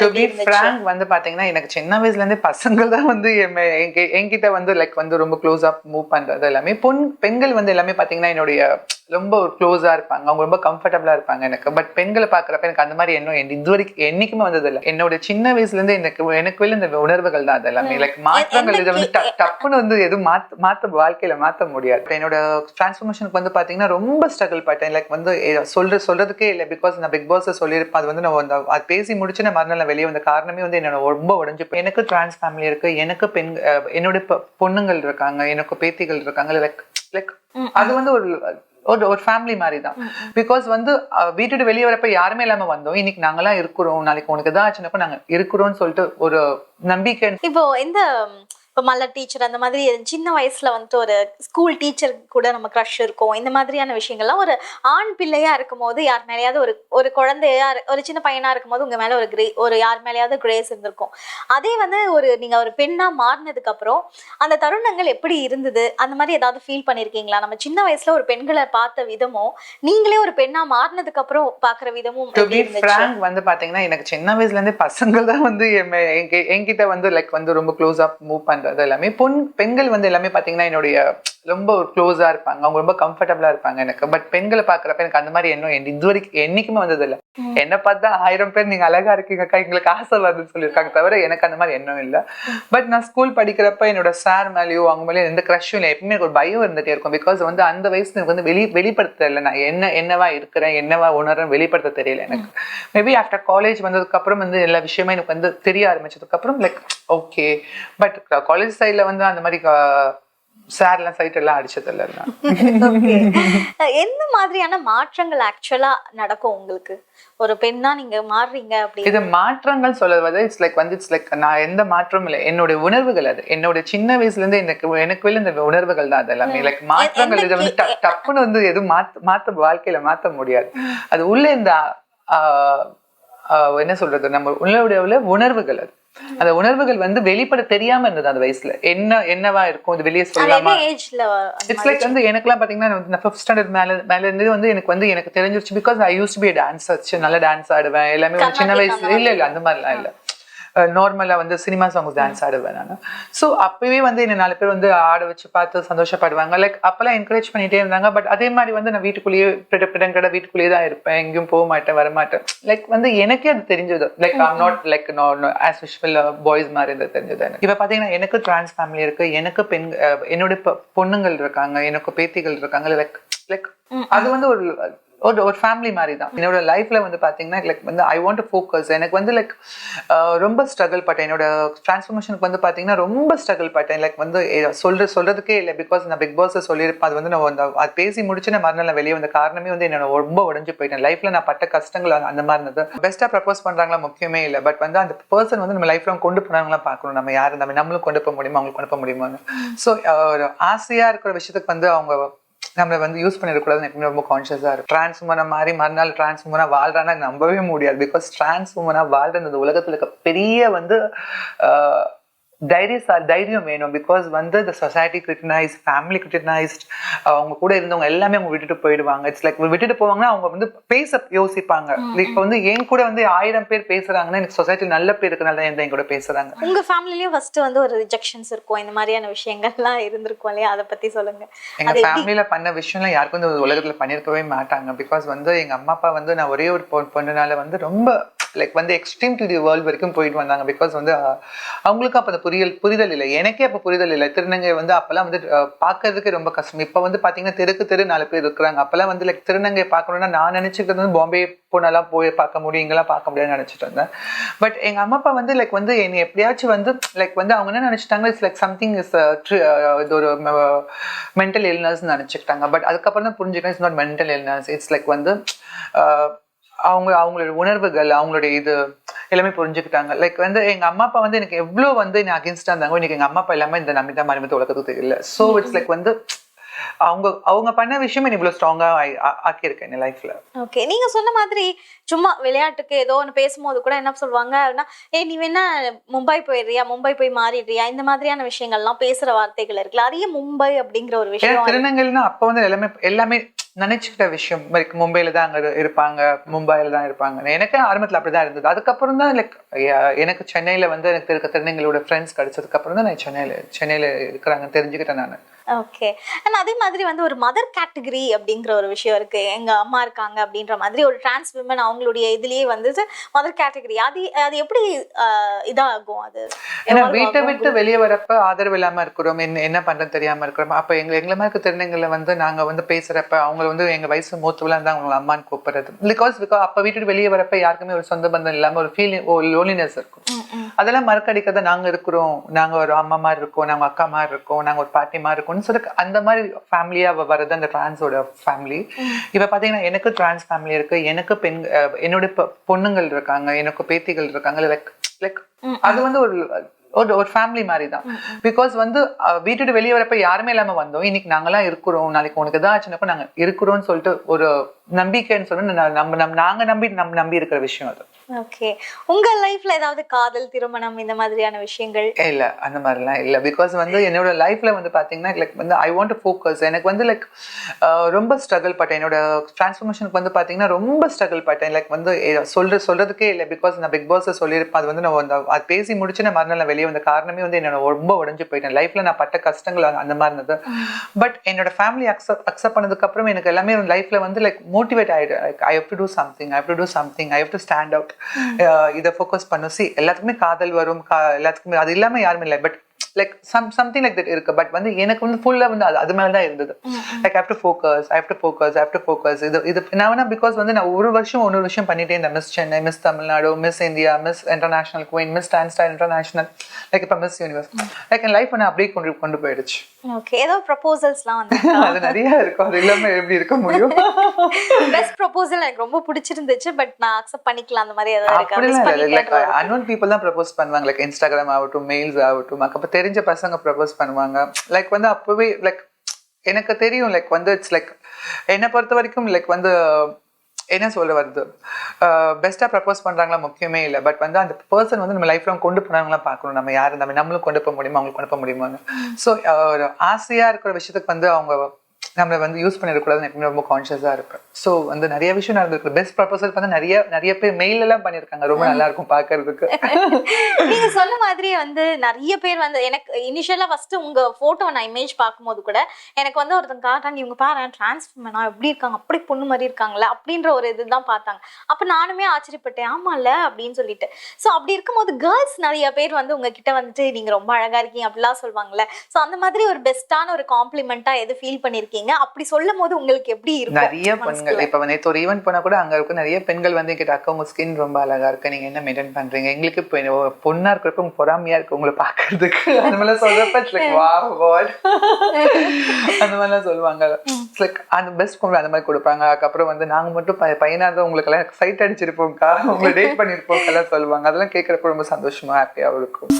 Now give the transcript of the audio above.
To be frank வந்து பாத்தீங்கன்னா எனக்கு சின்ன வயசுல இருந்தே பசங்கள் தான் வந்து என்கிட்ட வந்து லைக் வந்து ரொம்ப க்ளோஸா மூவ் பண்றது எல்லாமே. பெண்கள் வந்து எல்லாமே பாத்தீங்கன்னா என்னுடைய ரொம்ப க்ளோஸா இருப்பாங்க, அவங்க ரொம்ப கம்ஃபர்டபுளா இருப்பாங்க எனக்கு. பட் பெண்களை பாக்குறப்ப எனக்கு அந்த மாதிரி எண்ணம் இது வரைக்கும் என்னைக்குமே வந்தது இல்லை. என்னோட சின்ன வயசுல இருந்து எனக்கு இந்த உணர்வுகள் தான் அது எல்லாமே. லைக் மாற்றங்கள் இதை வந்து டப்புன்னு வந்து எதுவும் மாத்த வாழ்க்கையில மாத்த முடியாது. என்னோட டிரான்ஸ்ஃபர்மேஷனுக்கு வந்து பாத்தீங்கன்னா ரொம்ப ஸ்ட்ரகிள் பட்டேன். லைக் வந்து சொல்றதுக்கே இல்லை. பிகாஸ் நான் பிக் பாஸ் சொல்லியிருப்பேன். அது வந்து நான் அது பேசி முடிச்சு நான் மறுநாள் வெளியே வந்த காரணமே வந்து என்னோட ரொம்ப உடஞ்சு. எனக்கு டிரான்ஸ் ஃபேமிலி இருக்கு, எனக்கு என்னோட பொண்ணுங்கள் இருக்காங்க, எனக்கு பேத்திகள் இருக்காங்க. லைக் லைக் அது வந்து ஒரு ஃபேமிலி மாதிரி தான். பிகாஸ் வந்து வீட்டுட்டு வெளியே வரப்ப யாருமே இல்லாம வந்தோம். இன்னைக்கு நாங்கெல்லாம் இருக்கிறோம், நாளைக்கு உனக்கு எதாவது ஆச்சுனாக்கா நாங்க இருக்கிறோம்னு சொல்லிட்டு ஒரு நம்பிக்கை. இப்போ இந்த இப்போ மலர் டீச்சர் அந்த மாதிரி சின்ன வயசுல வந்துட்டு ஒரு ஸ்கூல் டீச்சர் கூட நம்ம க்ரஷ் இருக்கும், இந்த மாதிரியான விஷயங்கள்லாம் ஒரு ஆண் பிள்ளையா இருக்கும் போது யார் மேலேயாவது ஒரு குழந்தையா ஒரு சின்ன பையனா இருக்கும் போது உங்க மேல ஒரு யார் மேலேயாவது கிரேஸ் இருந்திருக்கும். அதே வந்து நீங்க ஒரு பெண்ணா மாறினதுக்கு அப்புறம் அந்த தருணங்கள் எப்படி இருந்தது, அந்த மாதிரி ஏதாவது ஃபீல் பண்ணிருக்கீங்களா? நம்ம சின்ன வயசுல ஒரு பெண்களை பார்த்த விதமும் நீங்களே ஒரு பெண்ணா மாறினதுக்கு அப்புறம் பாக்குற விதமும் வந்து பாத்தீங்கன்னா எனக்கு சின்ன வயசுல இருந்தே பசங்கள் தான் வந்து என்கிட்ட வந்து லைக் வந்து ரொம்ப க்ளோஸா மூவ் பண்றது எல்லாமே. பெண்கள் வந்து எல்லாமே பாத்தீங்கன்னா என்னுடைய ரொம்ப க்ளோஸா இருப்பாங்க, அவங்க ரொம்ப கம்ஃபர்டபுளா இருப்பாங்க எனக்கு. பட் பெண்களை பாக்குறப்ப எனக்கு அந்த மாதிரி எண்ணம் இது வரைக்கும் என்னைக்குமே வந்தது இல்லை. என்ன பார்த்தா 1000 பேர் நீங்க அழகா இருக்கீங்கக்கா, எங்களுக்கு ஆசை வருதுன்னு சொல்லியிருக்காங்க தவிர எனக்கு அந்த மாதிரி எண்ணம் இல்லை. பட் நான் ஸ்கூல் படிக்கிறப்ப என்னோட சார் மேலேயோ அவங்க மேலேயோ எந்த க்ரஷும் இல்லை. எப்பவுமே ஒரு பயம் இருந்துட்டே இருக்கும். பிகாஸ் வந்து அந்த வயசுல எனக்கு வந்து வெளிப்படுத்த தெரியல. நான் என்னவா இருக்கிறேன், என்னவா உணர்றேன் வெளிப்படுத்த தெரியல எனக்கு. மேபி ஆஃப்டர் காலேஜ் வந்ததுக்கு அப்புறம் வந்து எல்லா விஷயமே எனக்கு வந்து தெரிய ஆரம்பிச்சதுக்கு அப்புறம் லைக் ஓகே. பட் காலேஜ் சைட்ல வந்து அந்த மாதிரி சார்லாம் சைட் எல்லாம் அடிச்சது இல்லை. எந்த மாதிரியான மாற்றங்கள் ஆக்சுவலா நடக்கும் உங்களுக்கு ஒரு பெண்ணா நீங்க மாறுறீங்க? அப்படி இது மாற்றங்கள் சொல்றது இட்ஸ் லைக் நான் எந்த மாற்றமும் இல்லை. என்னோட உணர்வுகள், அது என்னோட சின்ன வயசுல இருந்து எனக்கு இந்த உணர்வுகள் தான் அது எல்லாமே. லைக் மாற்றங்கள் இதை வந்து டப்புன்னு வந்து எதுவும் மாத்த வாழ்க்கையில மாத்த முடியாது. அது உள்ள இந்த என்ன சொல்றது, நம்ம உள்ளுடைய உணர்வுகள், அது அந்த உணர்வுகள் வந்து வெளிப்பட தெரியாம இருந்தது அந்த வயசுல. என்னவா இருக்கும், இது வெளியே சொல்லாம. இட்ஸ் லைக் வந்து எனக்குலாம் பாத்தீங்கன்னா 5th ஸ்டாண்டர்ட் மேல இருந்து வந்து எனக்கு தெரிஞ்சிருச்சு. Because I use to be dancer, நல்ல டான்ஸ் ஆடுவேன் எல்லாமே. சின்ன வயசுல இல்ல அந்த மாதிரிலாம் இல்லை. நார்மலா வந்து சினிமா சாங்ஸ் டான்ஸ் ஆடுவேன் நான். ஸோ அப்பவே வந்து என்ன 4 பேர் வந்து ஆட வச்சு பார்த்து சந்தோஷப்படுவாங்க. லைக் அப்பெல்லாம் என்கரேஜ் பண்ணிட்டே இருந்தாங்க. பட் அதே மாதிரி வந்து நான் வீட்டுக்குள்ளேயே பிடங்கட வீட்டுக்குள்ளேயே தான் இருப்பேன், எங்கேயும் போக மாட்டேன், வரமாட்டேன். லைக் வந்து எனக்கே அது தெரிஞ்சது. Like I'm not like as usual boys மாதிரி இருந்தது தெரிஞ்சது எனக்கு. இப்போ பார்த்தீங்கன்னா எனக்கு டிரான்ஸ் ஃபேமிலி இருக்கு, எனக்கு என்னோட பொண்ணுங்கள் இருக்காங்க, எனக்கு பேத்திகள் இருக்காங்க. லைக் அது வந்து ஒரு ஃபேமிலி மாதிரி தான். என்னோட லைஃப்ல வந்து பாத்தீங்கன்னா லைக் வந்து ஐ வாண்ட் டு ஃபோக்கஸ். எனக்கு வந்து லைக் ரொம்ப ஸ்ட்ரகிள் பட்டேன். என்னோட டிரான்ஸ்ஃபர்மேஷனுக்கு வந்து பாத்தீங்கன்னா ரொம்ப ஸ்ட்ரகிள் பட்டேன். லைக் வந்து சொல்றதுக்கே இல்லை. பிகாஸ் நான் பிக் பாஸ் சொல்லியிருப்பேன். அது வந்து நான் அது பேசி முடிச்சு நான் மறுநாள் வெளியே வந்த காரணமே வந்து என்னோட ரொம்ப உடஞ்சு போயிட்டேன். லைஃப்ல நான் பட்ட கஷ்டங்கள் அந்த மாதிரி இருந்தது. பெஸ்டா ப்ரப்போஸ் பண்றாங்களா முக்கியமே இல்லை. பட் வந்து அந்த பர்சன் வந்து நம்ம லைஃப்ல கொண்டு போனாங்களா பார்க்கணும். நம்ம யாரு நம்மளும் கொண்டு போக முடியுமா, அவங்களுக்கு கொண்டு போக முடியுமான்னு. ஸோ ஆசையா இருக்கிற விஷயத்துக்கு வந்து அவங்க நம்மளை வந்து யூஸ் பண்ணிடக்கூடாதுன்னு எப்பவுமே ரொம்ப கான்சியஸா இருக்கும். டிரான்ஸ் உமனா மாறி மறுநாள் டிரான்ஸ் உமனா வாழ்றானா நம்பவே முடியாது. பிகாஸ் டிரான்ஸ் உமனா வாழ்றது இந்த உலகத்துல இருக்க பெரிய வந்து தைரியம் வேணும். பிகாஸ் வந்து இந்த சொசைட்டி கிரிட்டினைஸ், ஃபேமிலி கிரிட்டினைஸ்ட், அவங்க கூட இருந்தவங்க எல்லாமே அவங்க விட்டுட்டு போயிடுவாங்க. இட்ஸ் லைக் விட்டுட்டு போவாங்கன்னா அவங்க வந்து பேச யோசிப்பாங்க. இப்போ வந்து என் கூட வந்து 1000 பேர் பேசுறாங்கன்னா எனக்கு சொசைட்டி நல்ல பேர் இருக்கனால என் கூட பேசுறாங்க. உங்க ஃபேமிலிலயும் ஃபர்ஸ்ட் வந்து ஒரு ரிஜெக்ஷன்ஸ் இருக்கும், இந்த மாதிரியான விஷயங்கள்லாம் இருந்திருக்கும் இல்லையா? அதை பத்தி சொல்லுங்க. எங்க ஃபேமிலியில பண்ண விஷயம்லாம் யாருக்கும் இந்த உலகத்துல பண்ணிருக்கவே மாட்டாங்க. பிகாஸ் வந்து எங்க அம்மா அப்பா வந்து நான் ஒரே ஒரு பொண்ணுனால வந்து ரொம்ப லைக் வந்து எக்ஸ்ட்ரீம் டு தி வேர்ல்ட் வரைக்கும் போயிட்டு வந்தாங்க. பிகாஸ் வந்து அவங்களுக்கும் அப்போ புரிதல் இல்லை, எனக்கே அப்போ புரிதல் இல்லை. திருநங்கை வந்து அப்பெல்லாம் வந்து பார்க்கறதுக்கு ரொம்ப கஷ்டம். இப்போ வந்து பார்த்தீங்கன்னா தெருக்கு 4 பேர் இருக்கிறாங்க. அப்பெல்லாம் வந்து லைக் திருநங்கை பார்க்கணும்னா நான் நினைச்சுக்கிறது வந்து பாம்பே போனாலாம் போய் பார்க்க முடியும், இங்கெல்லாம் பார்க்க முடியாதுன்னு நினைச்சிட்டு இருந்தேன். பட் எங்க அம்மா அப்பா வந்து லைக் வந்து என்னை எப்படியாச்சும் வந்து லைக் வந்து அவங்க என்ன நினைச்சிட்டாங்க, இட்ஸ் லைக் சம்திங் இஸ் இது ஒரு மென்டல் இல்னஸ் நினைச்சுக்கிட்டாங்க. பட் அதுக்கப்புறம் தான் புரிஞ்சுக்கிட்டேன் it's not mental illness. It's like வந்து அவங்களோட உணர்வுகள், அவங்களுடைய இது எல்லாமே புரிஞ்சுக்கிட்டாங்க. லைக் வந்து எங்க அம்மா அப்பா வந்து எனக்கு எவ்வளவு வந்து என்ன அகேன்ஸ்டா இருந்தாங்க, இன்னைக்கு எங்க அம்மா அப்பா எல்லாமே இந்த நம்பிக்கை மாதிரி உலகத்துக்கு தெரியல. ஸோ இட்ஸ் லைக் வந்து அவங்க பண்ண விஷயம் இவ்வளவு ஸ்ட்ராங்கா ஆக்கியிருக்கேன் என் லைஃப்ல. ஓகே, நீங்க சொன்ன மாதிரி சும்மா விளையாட்டுக்கு ஏதோ ஒன்று பேசும்போது கூட என்ன சொல்லுவாங்க அப்படின்னா, நீ வேணா மும்பை போயிடுறியா, மும்பை போய் மாறிடுறியா, இந்த மாதிரியான விஷயங்கள்லாம் பேசுற வார்த்தைகள் இருக்குல்ல. அதையே மும்பை அப்படிங்கிற ஒரு விஷயம் திருநங்கைன்னா அப்ப வந்து எல்லாமே நினைச்சுக்கிட்ட விஷயம் லைக் மும்பையில தான் அங்க இருப்பாங்க, மும்பையில தான் இருப்பாங்க. எனக்கு ஆரம்பத்துல அப்படிதான் இருந்தது. அதுக்கப்புறம் தான் லைக் எனக்கு சென்னையில வந்து எனக்கு இருக்க திருநங்கைகளோட ஃப்ரெண்ட்ஸ் கிடைச்சதுக்கு அப்புறம் தான் நான் சென்னையில இருக்கிறாங்க தெரிஞ்சுக்கிட்டேன் நான். ஓகே. ஆனா அதே மாதிரி வந்து ஒரு மதர் கேட்டகரி அப்படிங்கிற ஒரு விஷயம் இருக்கு. எங்க அம்மா இருக்காங்க அப்படின்ற மாதிரி ஒரு டிரான்ஸ் விமன் அவங்களுடைய இதுலயே வந்து மதர் கேட்டகரி அது எப்படி இதாகும்? அது ஏன்னா வீட்டை விட்டு வெளியே வரப்ப ஆதரவு இல்லாம இருக்கிறோம், என்ன பண்றது தெரியாம இருக்கிறோம். அப்ப எங்களை மாதிரி திருநங்கைகளை வந்து நாங்க வந்து பேசுறப்ப அவங்க வந்து எங்க வயசு மூத்தவளா இருந்தா அவங்க அம்மான்னு கூப்பிடுறது. பிகாஸ் அப்ப வீட்டு வெளியே வரப்ப யாருக்குமே ஒரு சொந்த பந்தம் இல்லாம ஒரு ஃபீலிங், ஒரு லோன்லினஸ் இருக்கும். அதெல்லாம் மறக்கடிக்கிறத நாங்க இருக்கிறோம், நாங்க ஒரு அம்மா மாதிரி இருக்கோம், நாங்க அக்கா மாதிரி இருக்கோம், நாங்க ஒரு பாட்டி மாதிரி இருக்கோம்னு சொல்லி அந்த மாதிரி ஃபேமிலியா வருது அந்த டிரான்ஸோட ஃபேமிலி. இப்ப பாத்தீங்கன்னா எனக்கு டிரான்ஸ் ஃபேமிலி இருக்கு, எனக்கு என்னோட பொண்ணுங்கள் இருக்காங்க, எனக்கு பேத்திகள் இருக்காங்க. லைக் அது வந்து ஒரு ஃபேமிலி மாதிரி தான். பிகாஸ் வந்து வீட்டுட்டு வெளியே வரப்ப யாருமே இல்லாம வந்தோம், இன்னைக்கு நாங்கெல்லாம் இருக்கிறோம், நாளைக்கு உனக்கு எதாவது ஆச்சுனாக்கா நாங்க இருக்கிறோம்னு சொல்லிட்டு ஒரு நம்பிக்கைன்னு சொல்லி நாங்க நம்பி இருக்கிற விஷயம் அது. ஓகே. உங்க லைஃப்ல ஏதாவது காதல், திருமணம் இந்த மாதிரியான விஷயங்கள்? இல்ல, அந்த மாதிரிலாம் இல்ல. பிகாஸ் வந்து என்னோட லைஃப்ல வந்து பாத்தீங்கன்னா லைக் வந்து ஐ வாண்ட் டு ஃபோக்கஸ். எனக்கு வந்து லைக் ரொம்ப ஸ்ட்ரகிள் பட்டேன். என்னோட டிரான்ஸ்ஃபர்மேஷனுக்கு வந்து பாத்தீங்கன்னா ரொம்ப ஸ்ட்ரகிள் பட்டேன். லைக் வந்து சொல்றதுக்கே இல்லை. பிகாஸ் நான் பிக் பாஸ் சொல்லியிருப்பேன். அது வந்து நான் அது பேசி முடிச்சு நான் மறுநாள் வெளியே வந்த காரணமே வந்து என்னோட ரொம்ப உடஞ்சு போயிட்டேன். லைஃப்ல நான் பட்ட கஷ்டங்கள் அந்த மாதிரி இருந்தது. பட் என்னோட ஃபேமிலி அக்செப்ட் பண்ணதுக்கு அப்புறம் எனக்கு எல்லாமே லைஃப்ல வந்து லைக் மோட்டிவேட் ஆயிடு. I have to do something, I have to stand out. இதை ஃபோக்கஸ் பண்ணும். எல்லாத்துக்குமே காதல் வரும், எல்லாத்துக்குமே அது இல்லாம யாருமே இல்லை. But like something like that இருக்கு. பட் வந்து எனக்கு வந்து ஃபுல்லா வந்து அது மேலதான் இருந்தது. Like I have to focus. இது நான் பிகாஸ் வந்து நான் ஒரு விஷயம் பண்ணிட்டே இருந்தேன். Miss Chennai, Miss Tamil Nadu, Miss India, Miss international queen, Miss dancestar international, like இப்ப மிஸ் யூனிவர்ஸ். லைக் என் லைஃப் நான் அப்படியே கொண்டு போயிடுச்சு. ஓகே. ஏதோ ப்ரொபோசல்ஸ்லாம் வந்து அது நிறைய இருக்கும். அது இல்லாம எப்படி இருக்க முடியும்? பெஸ்ட் ப்ரொபோசல் எனக்கு ரொம்ப பிடிச்சிருந்துச்சு, பட் நான் அக்செப்ட் பண்ணிக்கலாம் அந்த மாதிரி ஏதாவது இருக்கா? லைக் அன்னோன் பீப்புள் தான் ப்ரப்போஸ் பண்ணுவாங்க. லைக் இன்ஸ்டாகிராம் ஆகட்டும், மெயில்ஸ் ஆகட்டும், அப்ப தெரிஞ்ச பசங்க ப்ரப்போஸ் பண்ணுவாங்க. லைக் வந்து அப்பவே லைக் எனக்கு தெரியும். லைக் வந்து இட்ஸ் லைக் என்னை பொறுத்த வரைக்கும் லைக் வந்து என்ன சொல்ல வருது, பெஸ்ட்டாக ப்ரப்போஸ் பண்ணுறாங்களா முக்கியமே இல்லை. பட் வந்து அந்த பர்சன் வந்து நம்ம லைஃப்ல கொண்டு போனாங்களாம் பார்க்கணும். நம்ம யார் நம்மளும் கொண்டு போக முடியுமா, அவங்களுக்கு கொண்டு போக முடியுமான்னு. ஸோ ஆசையாக இருக்கிற விஷயத்துக்கு வந்து அவங்க நம்மளை வந்து யூஸ் பண்ணிடக்கூடாதுன்னு எப்பவுமே ரொம்ப கான்ஷியஸா இருப்பேன். ஸோ வந்து நிறைய விஷயம் நடந்திருக்கு. பெஸ்ட் ப்ரப்போசல் வந்து நிறைய பேர் மெயில் எல்லாம் பண்ணியிருக்காங்க. ரொம்ப நல்லா இருக்கும் பாக்குறதுக்கு. நீங்க சொன்ன மாதிரியே வந்து நிறைய பேர் வந்து எனக்கு இனிஷியலா ஃபர்ஸ்ட் உங்க போட்டோ நான் இமேஜ் பார்க்கும்போது கூட எனக்கு வந்து ஒருத்தங்க காட்டாங்க, இவங்க பாரு டிரான்ஸ்ஃபர்மனா எப்படி இருக்காங்க, அப்படி பொண்ணு மாதிரி இருக்காங்களா அப்படின்ற ஒரு இதுதான் பார்த்தாங்க. அப்ப நானுமே ஆச்சரியப்பட்டேன், ஆமால அப்படின்னு சொல்லிட்டு. ஸோ அப்படி இருக்கும்போது கேர்ள்ஸ் நிறைய பேர் வந்து உங்ககிட்ட வந்துட்டு நீங்க ரொம்ப அழகா இருக்கீங்க அப்படிலாம் சொல்லுவாங்கல்ல. ஸோ அந்த மாதிரி ஒரு பெஸ்டான ஒரு காம்ப்ளிமெண்டா எது ஃபீல் பண்ணிருக்கீங்க? அப்படி சொல்லும் போது உங்களுக்கு எப்படி இருக்கும்? நிறைய பெண்கள் இப்ப நேத்து ஒரு ஈவென்ட் போனா கூட அங்க இருக்க நிறைய பெண்கள் வந்து என்கிட்ட, அக்கா உங்க ஸ்கின் ரொம்ப அழகா இருக்கு, நீங்க என்ன மெயின்டைன் பண்றீங்க, எங்களுக்கு பொண்ணா இருக்கிறப்ப உங்க பொறாமையா இருக்கு உங்களை பாக்குறதுக்கு, அந்த மாதிரிலாம் சொல்றப்ப அந்த மாதிரிலாம் சொல்லுவாங்க. லைக் அந்த பெஸ்ட் பொங்கல் அந்த மாதிரி கொடுப்பாங்க. அதுக்கப்புறம் வந்து நாங்க மட்டும் பையனா இருந்தா உங்களுக்கு எல்லாம் சைட் அடிச்சிருப்போம்க்கா, உங்களை டேட் பண்ணிருப்போம் எல்லாம் சொல்லுவாங்க. அதெல்லாம் கேட்கறப்ப ரொம்ப சந்தோஷமா ஹாப்பியாவும் இருக்கும்.